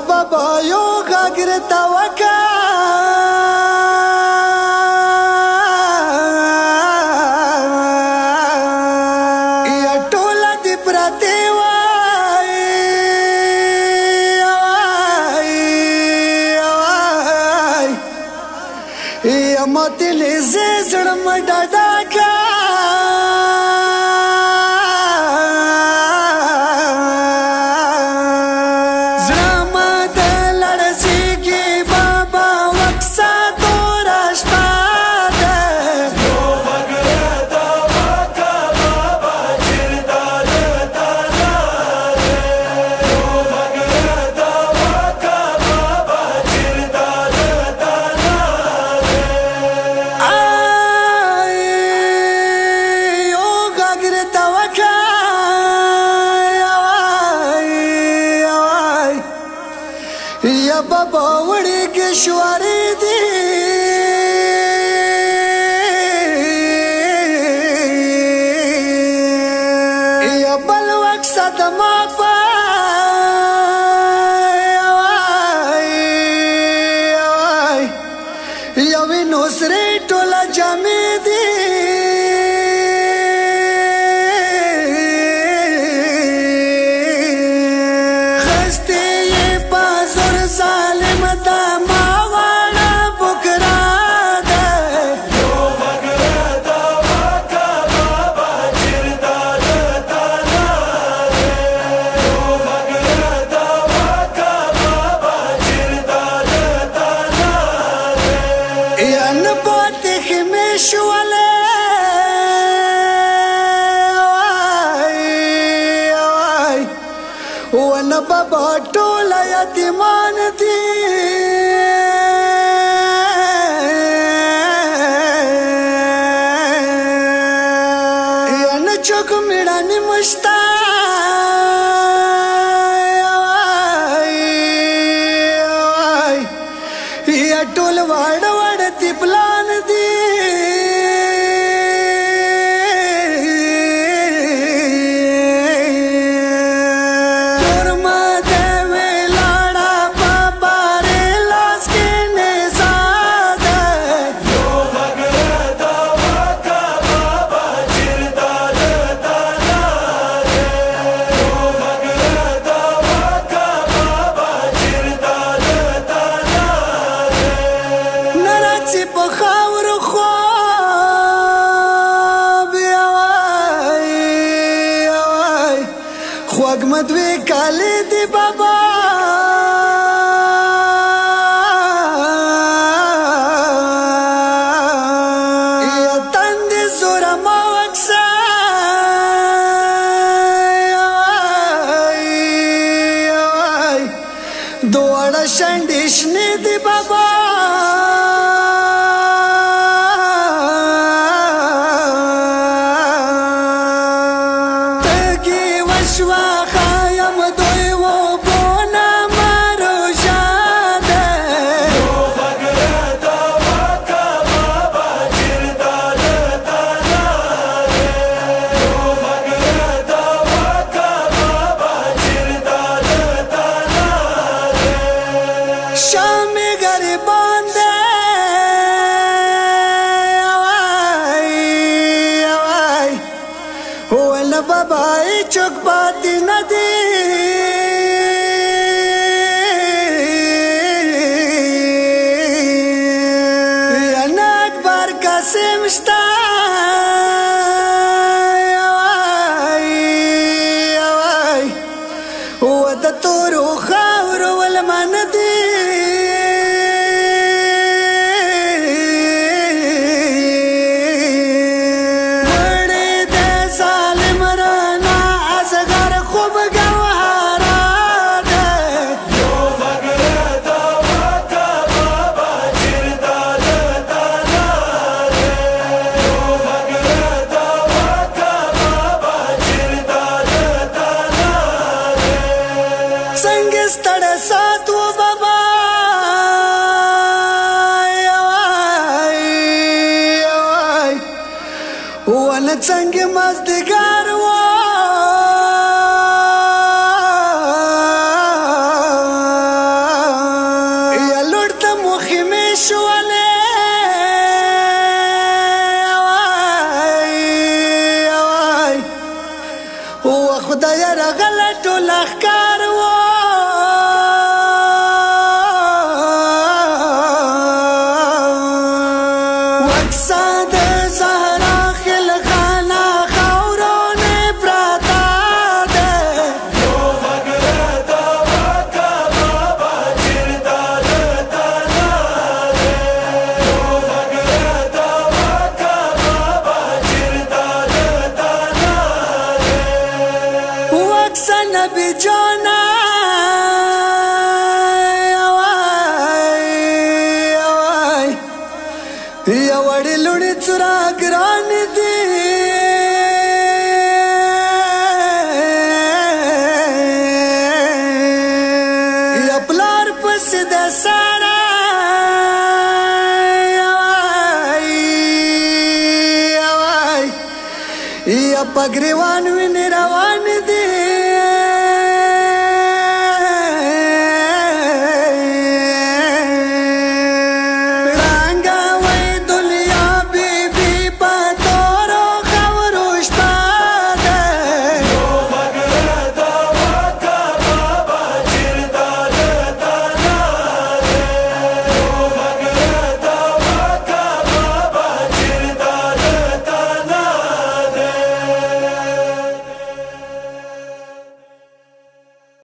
بابا یو غاګرتا وکا یا ټوله دی پرته وای یا متلې زړم ډاډا کا या बाबा वड़ी के शुआरे दे या बलवक सदमा या विनोसरे टोला जामे दे वन बाबा टोला यतीमान थी यन चुक मिड़ानी मुश्ता या टोल वाड़ वाड़ तिपलान दी मदवे काले दे बाबा या तंदे जोरा मावक्सा दोड़ा शंडिश ने दे बाबा बाबा चुक बाती नदी अकबर का सिमस्ता वद तोरो खावर वल मन दी ستړی سات و بابا ونه څنګه مازدیګر و یا لوړ ته مخې مې شولې و خدای راغله ټول ښکار و نبی جانا یا وړې لوړې څرا ګران دي یا پلار پسې د سارا یا پګریوان وینې روان دي